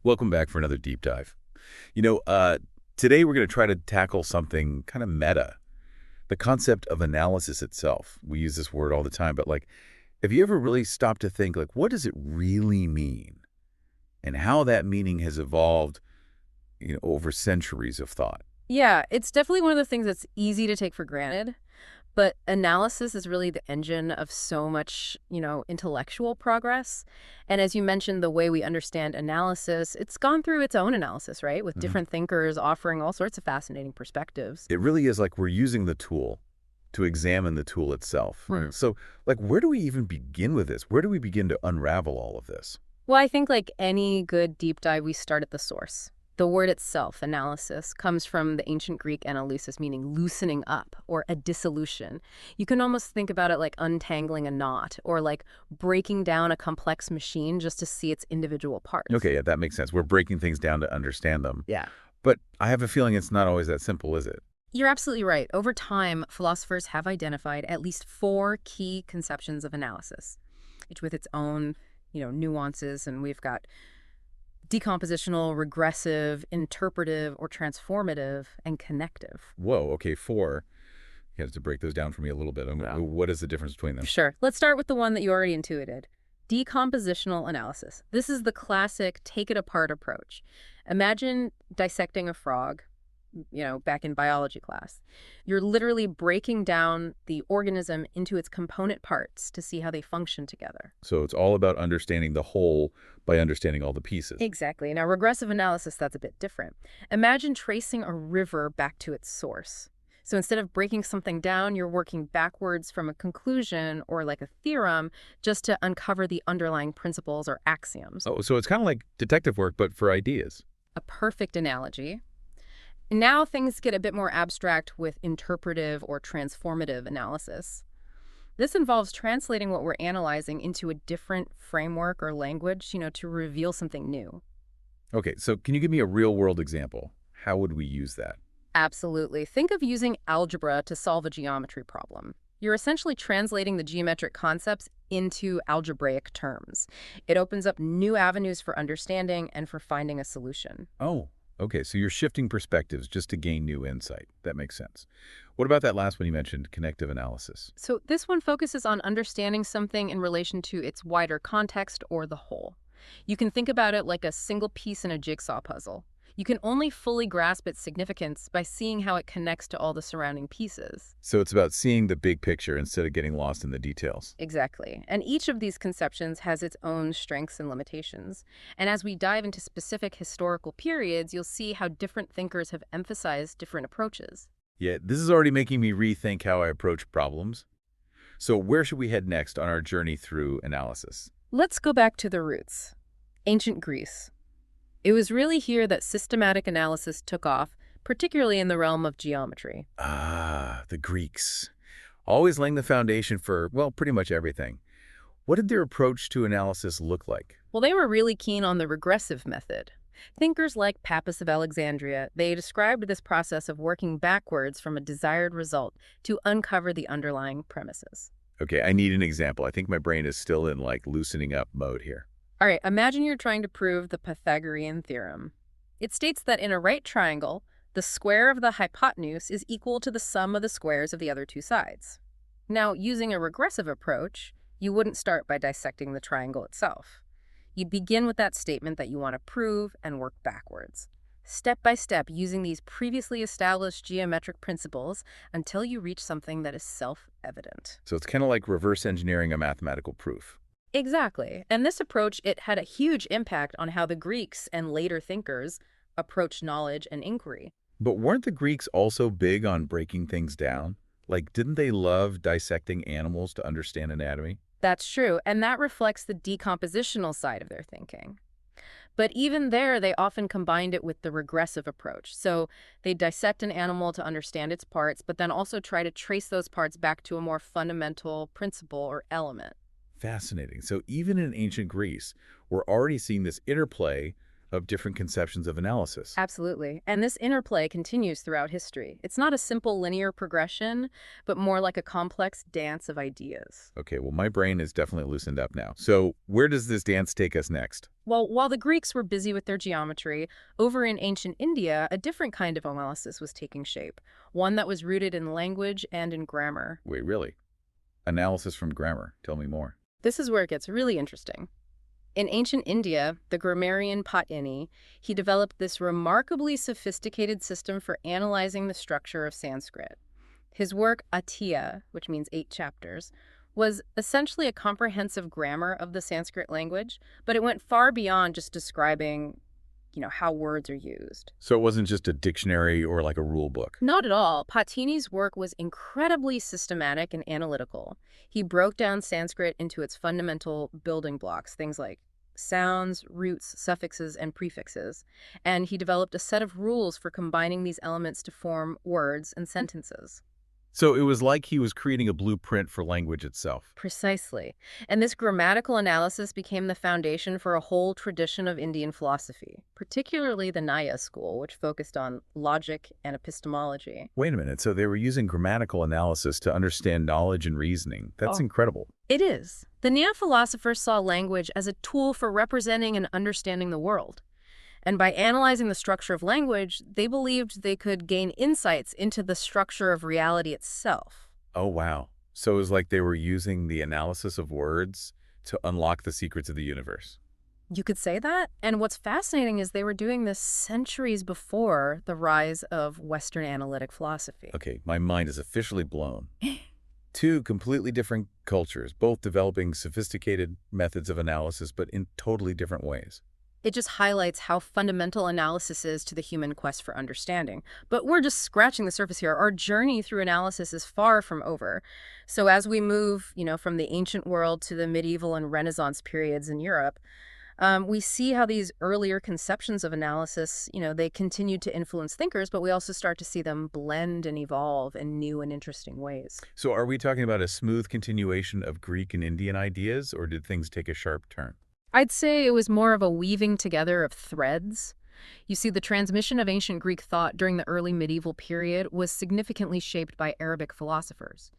Welcome back for another deep dive. You know, uh, Today we're going to try to tackle something kind of meta, the concept of analysis itself. We use this word all the time, but have you ever really stopped to think, what does it really mean? And how that meaning has evolved, over centuries of thought. Yeah, it's definitely one of the things that's easy to take for granted, but analysis is really the engine of so much, intellectual progress. And as you mentioned, the way we understand analysis, it's gone through its own analysis, right? With Mhm. different thinkers offering all sorts of fascinating perspectives. It really is like we're using the tool to examine the tool itself. Hmm. So, where do we even begin with this? Where do we begin to unravel all of this? Well, I think like any good deep dive, we start at the source. The word itself, analysis, comes from the ancient Greek analusis, meaning loosening up or a dissolution. You can almost think about it like untangling a knot or like breaking down a complex machine just to see its individual parts. Okay, yeah, that makes sense. We're breaking things down to understand them. Yeah. But I have a feeling it's not always that simple, is it? You're absolutely right. Over time, philosophers have identified at least four key conceptions of analysis, each with its own, nuances. And we've got decompositional, regressive, interpretive, or transformative, and connective. Whoa, okay, four. You have to break those down for me a little bit. Yeah. What is the difference between them? Sure. Let's start with the one that you already intuited. Decompositional analysis. This is the classic take it apart approach. Imagine dissecting a frog, back in biology class. You're literally breaking down the organism into its component parts to see how they function together. So it's all about understanding the whole by understanding all the pieces. Exactly. Now, regressive analysis, that's a bit different. Imagine tracing a river back to its source. So instead of breaking something down, you're working backwards from a conclusion or like a theorem just to uncover the underlying principles or axioms. Oh, so it's kind of like detective work, but for ideas. A perfect analogy. Now things get a bit more abstract with interpretive or transformative analysis. This involves translating what we're analyzing into a different framework or language, to reveal something new. Okay, so can you give me a real world example? How would we use that? Absolutely. Think of using algebra to solve a geometry problem. You're essentially translating the geometric concepts into algebraic terms. It opens up new avenues for understanding and for finding a solution. Oh, okay, so you're shifting perspectives just to gain new insight. That makes sense. What about that last one you mentioned, connective analysis? So this one focuses on understanding something in relation to its wider context or the whole. You can think about it like a single piece in a jigsaw puzzle. You can only fully grasp its significance by seeing how it connects to all the surrounding pieces. So it's about seeing the big picture instead of getting lost in the details. Exactly. And each of these conceptions has its own strengths and limitations. And as we dive into specific historical periods, you'll see how different thinkers have emphasized different approaches. Yeah, this is already making me rethink how I approach problems. So where should we head next on our journey through analysis? Let's go back to the roots. Ancient Greece. It was really here that systematic analysis took off, particularly in the realm of geometry. Ah, the Greeks. Always laying the foundation for, well, pretty much everything. What did their approach to analysis look like? Well, they were really keen on the regressive method. Thinkers like Pappus of Alexandria, they described this process of working backwards from a desired result to uncover the underlying premises. Okay, I need an example. I think my brain is still in loosening up mode here. All right, imagine you're trying to prove the Pythagorean theorem. It states that in a right triangle, the square of the hypotenuse is equal to the sum of the squares of the other two sides. Now, using a regressive approach, you wouldn't start by dissecting the triangle itself. You'd begin with that statement that you want to prove and work backwards, step by step using these previously established geometric principles until you reach something that is self-evident. So it's kind of like reverse engineering a mathematical proof. Exactly. And this approach, it had a huge impact on how the Greeks and later thinkers approached knowledge and inquiry. But weren't the Greeks also big on breaking things down? Didn't they love dissecting animals to understand anatomy? That's true, and that reflects the decompositional side of their thinking. But even there, they often combined it with the regressive approach. So they dissect an animal to understand its parts, but then also try to trace those parts back to a more fundamental principle or element. Fascinating. So even in ancient Greece, we're already seeing this interplay of different conceptions of analysis. Absolutely. And this interplay continues throughout history. It's not a simple linear progression, but more like a complex dance of ideas. Okay, well, my brain is definitely loosened up now. So where does this dance take us next? Well, while the Greeks were busy with their geometry, over in ancient India, a different kind of analysis was taking shape, one that was rooted in language and in grammar. Wait, really? Analysis from grammar. Tell me more. This is where it gets really interesting. In ancient India, the grammarian Patini, he developed this remarkably sophisticated system for analyzing the structure of Sanskrit. His work, Atiya, which means 8 chapters, was essentially a comprehensive grammar of the Sanskrit language, but it went far beyond just describing, how words are used. So it wasn't just a dictionary or like a rule book. Not at all. Patini's work was incredibly systematic and analytical. He broke down Sanskrit into its fundamental building blocks, things like sounds, roots, suffixes, and prefixes, and he developed a set of rules for combining these elements to form words and sentences. So it was like he was creating a blueprint for language itself. Precisely. And this grammatical analysis became the foundation for a whole tradition of Indian philosophy, particularly the Nyaya school, which focused on logic and epistemology. Wait a minute, so they were using grammatical analysis to understand knowledge and reasoning. That's incredible. It is. The Nyaya philosophers saw language as a tool for representing and understanding the world. And by analyzing the structure of language, they believed they could gain insights into the structure of reality itself. Oh, wow. So it was like they were using the analysis of words to unlock the secrets of the universe. You could say that. And what's fascinating is they were doing this centuries before the rise of Western analytic philosophy. Okay, my mind is officially blown. Two completely different cultures, both developing sophisticated methods of analysis, but in totally different ways. It just highlights how fundamental analysis is to the human quest for understanding. But we're just scratching the surface here. Our journey through analysis is far from over. So as we move, from the ancient world to the medieval and Renaissance periods in Europe, we see how these earlier conceptions of analysis, they continue to influence thinkers, but we also start to see them blend and evolve in new and interesting ways. So are we talking about a smooth continuation of Greek and Indian ideas, or did things take a sharp turn? I'd say it was more of a weaving together of threads. You see, the transmission of ancient Greek thought during the early medieval period was significantly shaped by Arabic philosophers.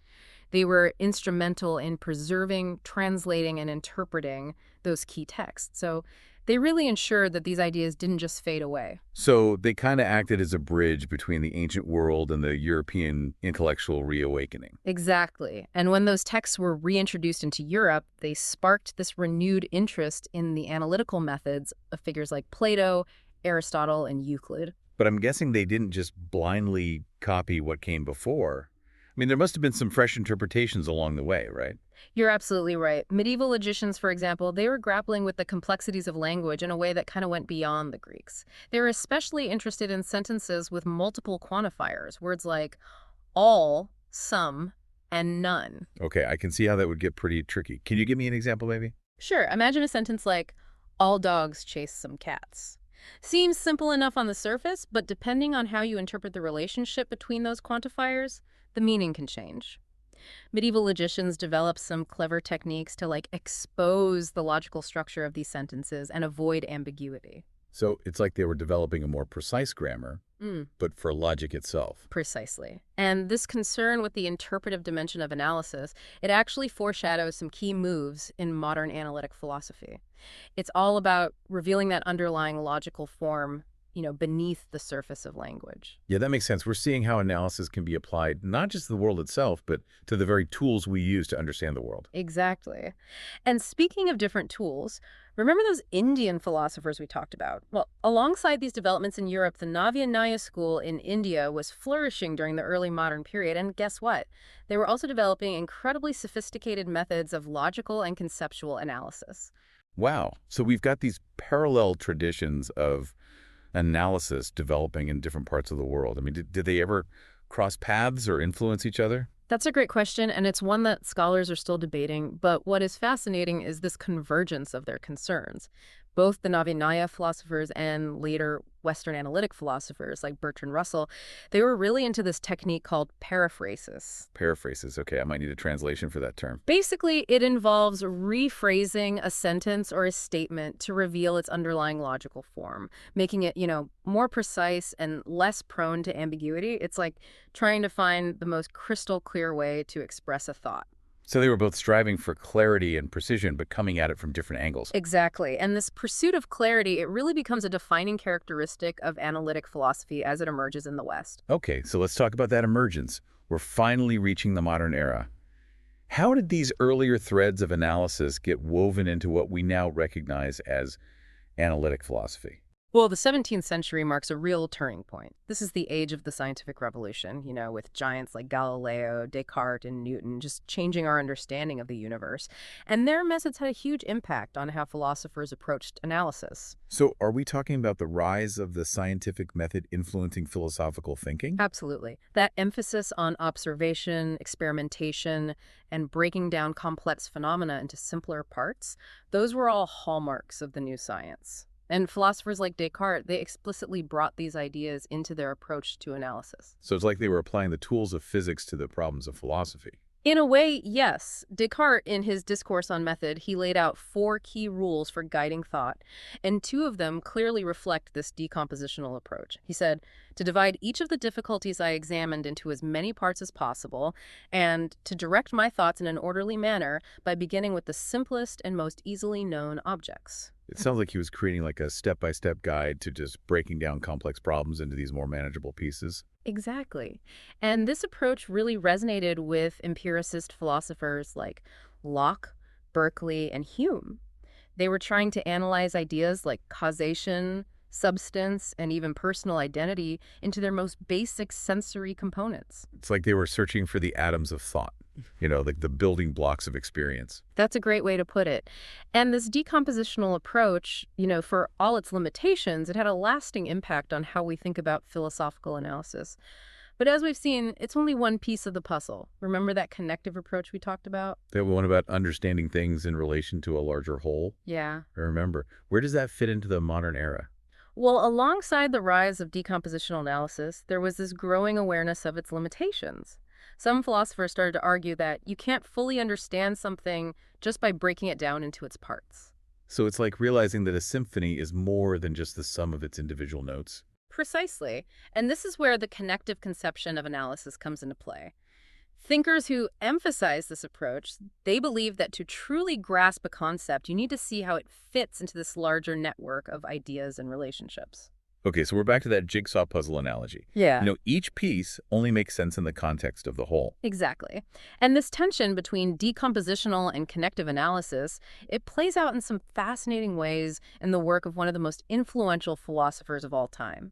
They were instrumental in preserving, translating, and interpreting those key texts. So they really ensured that these ideas didn't just fade away. So they kind of acted as a bridge between the ancient world and the European intellectual reawakening. Exactly. And when those texts were reintroduced into Europe, they sparked this renewed interest in the analytical methods of figures like Plato, Aristotle, and Euclid. But I'm guessing they didn't just blindly copy what came before. I mean, there must have been some fresh interpretations along the way, right? You're absolutely right. Medieval logicians, for example, they were grappling with the complexities of language in a way that kind of went beyond the Greeks. They were especially interested in sentences with multiple quantifiers, words like all, some, and none. Okay, I can see how that would get pretty tricky. Can you give me an example, maybe? Sure, imagine a sentence like, all dogs chase some cats. Seems simple enough on the surface, but depending on how you interpret the relationship between those quantifiers, the meaning can change. Medieval logicians developed some clever techniques to expose the logical structure of these sentences and avoid ambiguity. So it's like they were developing a more precise grammar, but for logic itself. Precisely. And this concern with the interpretive dimension of analysis, it actually foreshadows some key moves in modern analytic philosophy. It's all about revealing that underlying logical form, beneath the surface of language. Yeah, that makes sense. We're seeing how analysis can be applied not just to the world itself, but to the very tools we use to understand the world. Exactly. And speaking of different tools, remember those Indian philosophers we talked about? Well, alongside these developments in Europe, the Navya Nyaya school in India was flourishing during the early modern period. And guess what? They were also developing incredibly sophisticated methods of logical and conceptual analysis. Wow. So we've got these parallel traditions of analysis developing in different parts of the world. I mean, did they ever cross paths or influence each other? That's a great question, and it's one that scholars are still debating, but what is fascinating is this convergence of their concerns. Both the Navinaya philosophers and later Western analytic philosophers like Bertrand Russell, they were really into this technique called periphrasis. Paraphrases. Okay, I might need a translation for that term. Basically, it involves rephrasing a sentence or a statement to reveal its underlying logical form, making it, more precise and less prone to ambiguity. It's like trying to find the most crystal clear way to express a thought. So they were both striving for clarity and precision, but coming at it from different angles. Exactly. And this pursuit of clarity, it really becomes a defining characteristic of analytic philosophy as it emerges in the West. Okay, so let's talk about that emergence. We're finally reaching the modern era. How did these earlier threads of analysis get woven into what we now recognize as analytic philosophy? Well, the 17th century marks a real turning point. This is the age of the scientific revolution, with giants like Galileo, Descartes, and Newton just changing our understanding of the universe. And their methods had a huge impact on how philosophers approached analysis. So are we talking about the rise of the scientific method influencing philosophical thinking? Absolutely. That emphasis on observation, experimentation, and breaking down complex phenomena into simpler parts, those were all hallmarks of the new science. And philosophers like Descartes, they explicitly brought these ideas into their approach to analysis. So it's like they were applying the tools of physics to the problems of philosophy. In a way, yes. Descartes, in his Discourse on Method, he laid out 4 key rules for guiding thought, and 2 of them clearly reflect this decompositional approach. He said, to divide each of the difficulties I examined into as many parts as possible, and to direct my thoughts in an orderly manner by beginning with the simplest and most easily known objects. It sounds like he was creating like a step-by-step guide to just breaking down complex problems into these more manageable pieces. Exactly. And this approach really resonated with empiricist philosophers like Locke, Berkeley, and Hume. They were trying to analyze ideas like causation, substance, and even personal identity into their most basic sensory components. It's like they were searching for the atoms of thought, like the building blocks of experience. That's a great way to put it. And this decompositional approach, for all its limitations, it had a lasting impact on how we think about philosophical analysis. But as we've seen, it's only one piece of the puzzle. Remember that connective approach we talked about? That one about understanding things in relation to a larger whole? Yeah. I remember. Where does that fit into the modern era? Well, alongside the rise of decompositional analysis, there was this growing awareness of its limitations. Some philosophers started to argue that you can't fully understand something just by breaking it down into its parts. So it's like realizing that a symphony is more than just the sum of its individual notes. Precisely. And this is where the connective conception of analysis comes into play. Thinkers who emphasize this approach, they believe that to truly grasp a concept, you need to see how it fits into this larger network of ideas and relationships. Okay, so we're back to that jigsaw puzzle analogy. Yeah. Each piece only makes sense in the context of the whole. Exactly. And this tension between decompositional and connective analysis, it plays out in some fascinating ways in the work of one of the most influential philosophers of all time,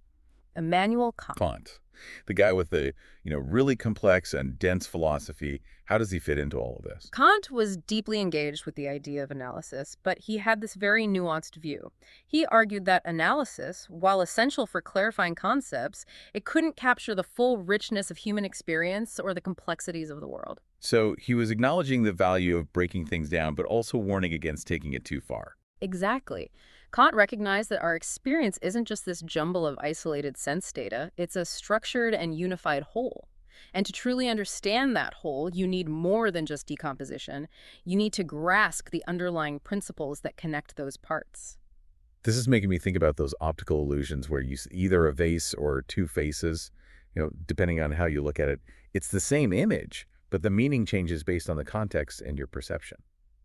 Immanuel Kant. Kant, the guy with the, really complex and dense philosophy. How does he fit into all of this? Kant was deeply engaged with the idea of analysis, but he had this very nuanced view. He argued that analysis, while essential for clarifying concepts, it couldn't capture the full richness of human experience or the complexities of the world. So he was acknowledging the value of breaking things down, but also warning against taking it too far. Exactly. Kant recognized that our experience isn't just this jumble of isolated sense data, it's a structured and unified whole. And to truly understand that whole, you need more than just decomposition. You need to grasp the underlying principles that connect those parts. This is making me think about those optical illusions where you see either a vase or 2 faces, depending on how you look at it. It's the same image, but the meaning changes based on the context and your perception.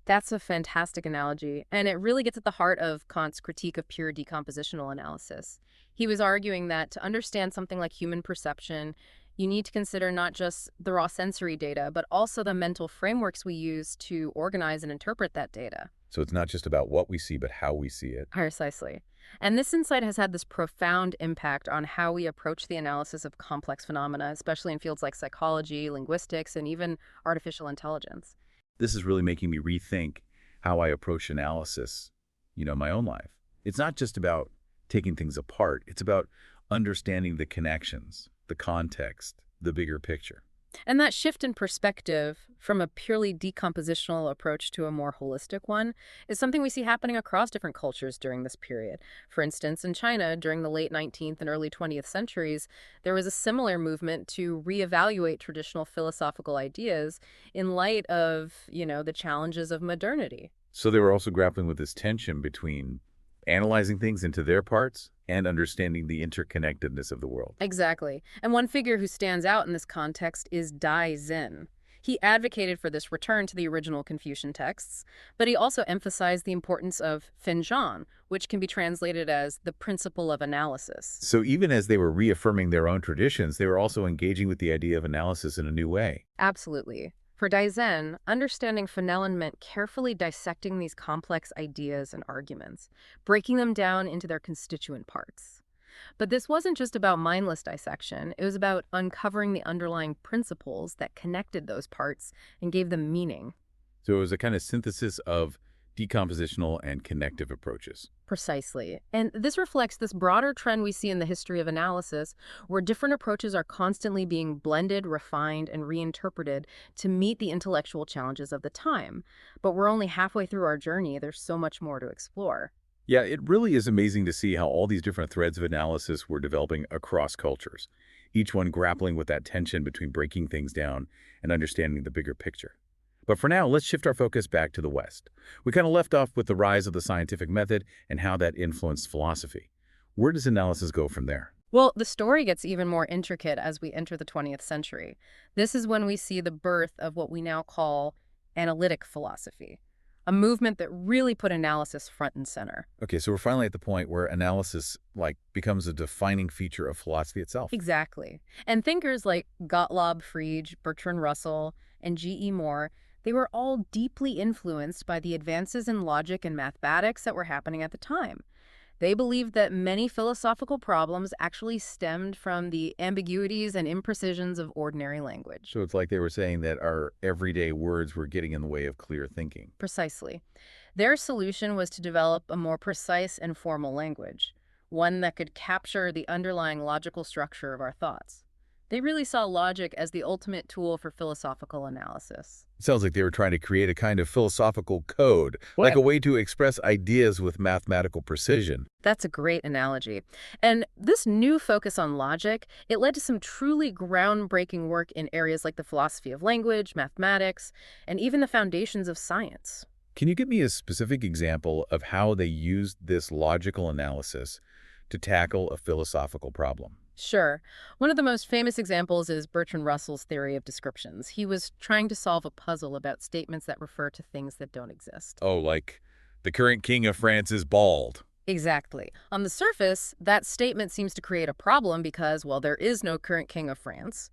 That's a fantastic analogy, and it really gets at the heart of Kant's critique of pure decompositional analysis. He was arguing that to understand something like human perception, you need to consider not just the raw sensory data, but also the mental frameworks we use to organize and interpret that data. So it's not just about what we see, but how we see it. Precisely. And this insight has had this profound impact on how we approach the analysis of complex phenomena, especially in fields like psychology, linguistics, and even artificial intelligence. This is really making me rethink how I approach analysis, my own life. It's not just about taking things apart. It's about understanding the connections, the context, the bigger picture. And that shift in perspective from a purely decompositional approach to a more holistic one is something we see happening across different cultures during this period. For instance, in China, during the late 19th and early 20th centuries, there was a similar movement to reevaluate traditional philosophical ideas in light of, the challenges of modernity. So they were also grappling with this tension between analyzing things into their parts and understanding the interconnectedness of the world. Exactly. And one figure who stands out in this context is Dai Zen. He advocated for this return to the original Confucian texts, but he also emphasized the importance of Fenzhang, which can be translated as the principle of analysis. So even as they were reaffirming their own traditions, they were also engaging with the idea of analysis in a new way. Absolutely. For Dai Zen, understanding Fenelon meant carefully dissecting these complex ideas and arguments, breaking them down into their constituent parts. But this wasn't just about mindless dissection. It was about uncovering the underlying principles that connected those parts and gave them meaning. So it was a kind of synthesis of decompositional and connective approaches. Precisely. And this reflects this broader trend we see in the history of analysis, where different approaches are constantly being blended, refined, and reinterpreted to meet the intellectual challenges of the time. But we're only halfway through our journey. There's so much more to explore. Yeah, it really is amazing to see how all these different threads of analysis were developing across cultures, each one grappling with that tension between breaking things down and understanding the bigger picture. But for now, let's shift our focus back to the West. We kind of left off with the rise of the scientific method and how that influenced philosophy. Where does analysis go from there? Well, the story gets even more intricate as we enter the 20th century. This is when we see the birth of what we now call analytic philosophy, a movement that really put analysis front and center. Okay, so we're finally at the point where analysis becomes a defining feature of philosophy itself. Exactly. And thinkers like Gottlob Frege, Bertrand Russell, and G.E. Moore, they were all deeply influenced by the advances in logic and mathematics that were happening at the time. They believed that many philosophical problems actually stemmed from the ambiguities and imprecisions of ordinary language. So it's like they were saying that our everyday words were getting in the way of clear thinking. Precisely. Their solution was to develop a more precise and formal language, one that could capture the underlying logical structure of our thoughts. They really saw logic as the ultimate tool for philosophical analysis. It sounds like they were trying to create a kind of philosophical code, like a way to express ideas with mathematical precision. That's a great analogy. And this new focus on logic, it led to some truly groundbreaking work in areas like the philosophy of language, mathematics, and even the foundations of science. Can you give me a specific example of how they used this logical analysis to tackle a philosophical problem? Sure. One of the most famous examples is Bertrand Russell's theory of descriptions. He was trying to solve a puzzle about statements that refer to things that don't exist. Oh, like the current king of France is bald. Exactly. On the surface, that statement seems to create a problem because, well, there is no current king of France.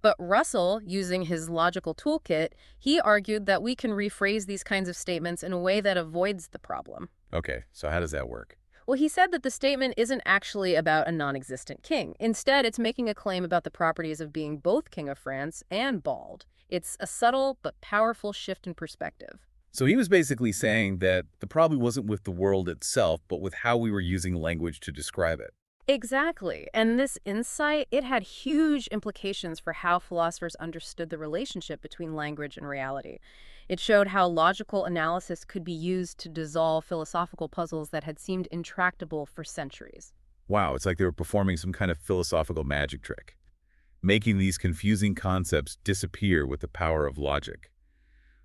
But Russell, using his logical toolkit, he argued that we can rephrase these kinds of statements in a way that avoids the problem. Okay, so how does that work? Well, he said that the statement isn't actually about a non-existent king. Instead, it's making a claim about the properties of being both king of France and bald. It's a subtle but powerful shift in perspective. So he was basically saying that the problem wasn't with the world itself, but with how we were using language to describe it. Exactly. And this insight, it had huge implications for how philosophers understood the relationship between language and reality. It showed how logical analysis could be used to dissolve philosophical puzzles that had seemed intractable for centuries. Wow, it's like they were performing some kind of philosophical magic trick, making these confusing concepts disappear with the power of logic.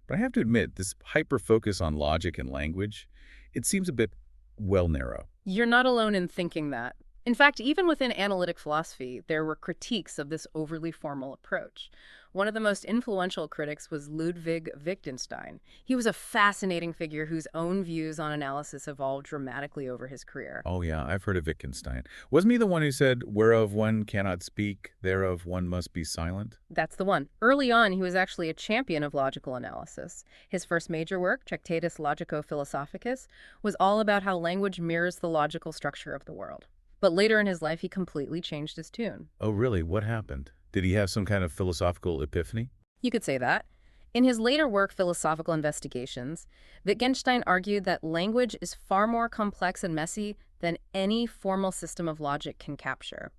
But I have to admit, this hyper-focus on logic and language, it seems a bit, well, narrow. You're not alone in thinking that. In fact, even within analytic philosophy, there were critiques of this overly formal approach. One of the most influential critics was Ludwig Wittgenstein. He was a fascinating figure whose own views on analysis evolved dramatically over his career. Oh yeah, I've heard of Wittgenstein. Wasn't he the one who said, whereof one cannot speak, thereof one must be silent? That's the one. Early on, he was actually a champion of logical analysis. His first major work, Tractatus Logico-Philosophicus, was all about how language mirrors the logical structure of the world. But later in his life, he completely changed his tune. Oh really? What happened? Did he have some kind of philosophical epiphany? You could say that. In his later work, Philosophical Investigations, Wittgenstein argued that language is far more complex and messy than any formal system of logic can capture.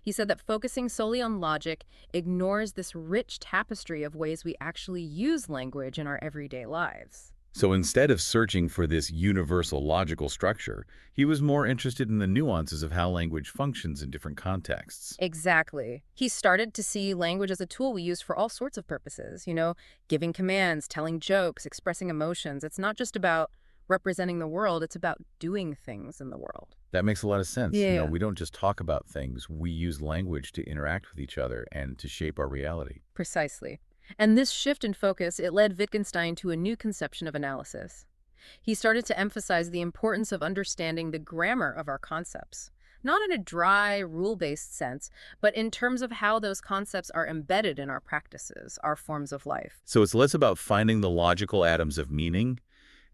He said that focusing solely on logic ignores this rich tapestry of ways we actually use language in our everyday lives. So instead of searching for this universal logical structure, he was more interested in the nuances of how language functions in different contexts. Exactly. He started to see language as a tool we use for all sorts of purposes, giving commands, telling jokes, expressing emotions. It's not just about representing the world, it's about doing things in the world. That makes a lot of sense. Yeah. We don't just talk about things, we use language to interact with each other and to shape our reality. Precisely. And this shift in focus, it led Wittgenstein to a new conception of analysis. He started to emphasize the importance of understanding the grammar of our concepts, not in a dry, rule-based sense, but in terms of how those concepts are embedded in our practices, our forms of life. So it's less about finding the logical atoms of meaning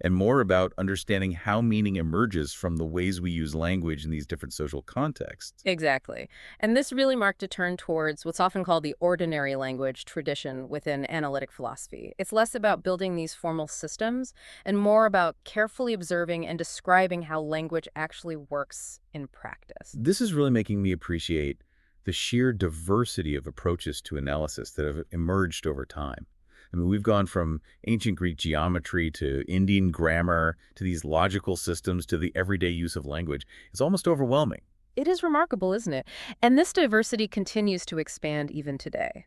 and more about understanding how meaning emerges from the ways we use language in these different social contexts. Exactly. And this really marked a turn towards what's often called the ordinary language tradition within analytic philosophy. It's less about building these formal systems and more about carefully observing and describing how language actually works in practice. This is really making me appreciate the sheer diversity of approaches to analysis that have emerged over time. I mean, we've gone from ancient Greek geometry to Indian grammar to these logical systems to the everyday use of language. It's almost overwhelming. It is remarkable, isn't it? And this diversity continues to expand even today.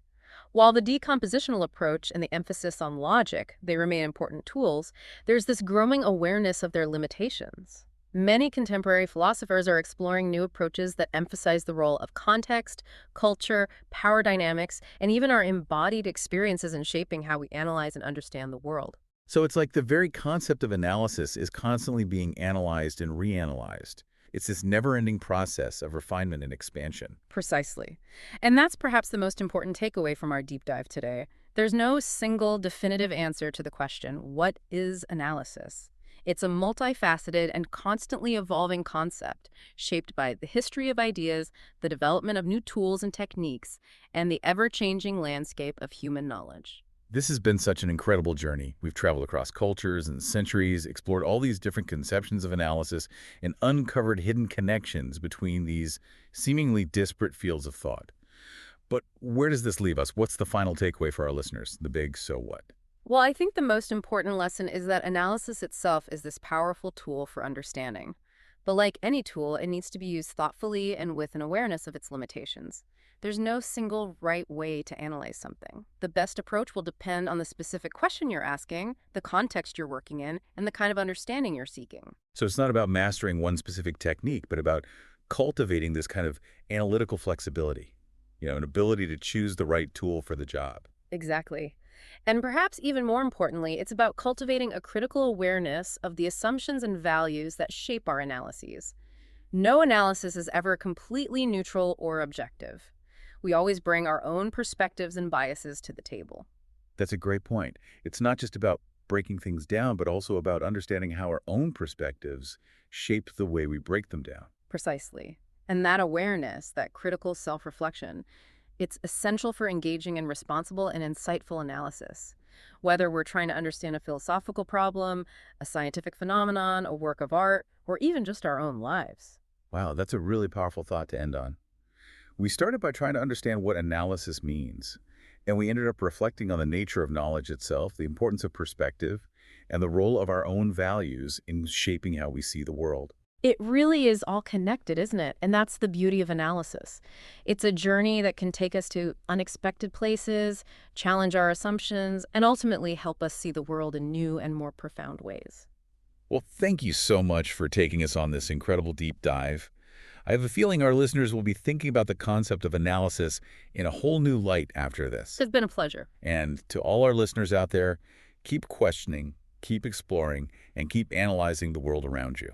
While the decompositional approach and the emphasis on logic, they remain important tools, there's this growing awareness of their limitations. Many contemporary philosophers are exploring new approaches that emphasize the role of context, culture, power dynamics, and even our embodied experiences in shaping how we analyze and understand the world. So it's like the very concept of analysis is constantly being analyzed and reanalyzed. It's this never-ending process of refinement and expansion. Precisely. And that's perhaps the most important takeaway from our deep dive today. There's no single definitive answer to the question, what is analysis? It's a multifaceted and constantly evolving concept shaped by the history of ideas, the development of new tools and techniques, and the ever-changing landscape of human knowledge. This has been such an incredible journey. We've traveled across cultures and centuries, explored all these different conceptions of analysis, and uncovered hidden connections between these seemingly disparate fields of thought. But where does this leave us? What's the final takeaway for our listeners? The big so what? Well, I think the most important lesson is that analysis itself is this powerful tool for understanding. But like any tool, it needs to be used thoughtfully and with an awareness of its limitations. There's no single right way to analyze something. The best approach will depend on the specific question you're asking, the context you're working in, and the kind of understanding you're seeking. So it's not about mastering one specific technique, but about cultivating this kind of analytical flexibility, an ability to choose the right tool for the job. Exactly. And perhaps even more importantly, it's about cultivating a critical awareness of the assumptions and values that shape our analyses. No analysis is ever completely neutral or objective. We always bring our own perspectives and biases to the table. That's a great point. It's not just about breaking things down, but also about understanding how our own perspectives shape the way we break them down. Precisely. And that awareness, that critical self-reflection, it's essential for engaging in responsible and insightful analysis. Whether we're trying to understand a philosophical problem, a scientific phenomenon, a work of art, or even just our own lives. Wow, that's a really powerful thought to end on. We started by trying to understand what analysis means, and we ended up reflecting on the nature of knowledge itself, the importance of perspective, and the role of our own values in shaping how we see the world. It really is all connected, isn't it? And that's the beauty of analysis. It's a journey that can take us to unexpected places, challenge our assumptions, and ultimately help us see the world in new and more profound ways. Well, thank you so much for taking us on this incredible deep dive. I have a feeling our listeners will be thinking about the concept of analysis in a whole new light after this. It's been a pleasure. And to all our listeners out there, keep questioning, keep exploring, and keep analyzing the world around you.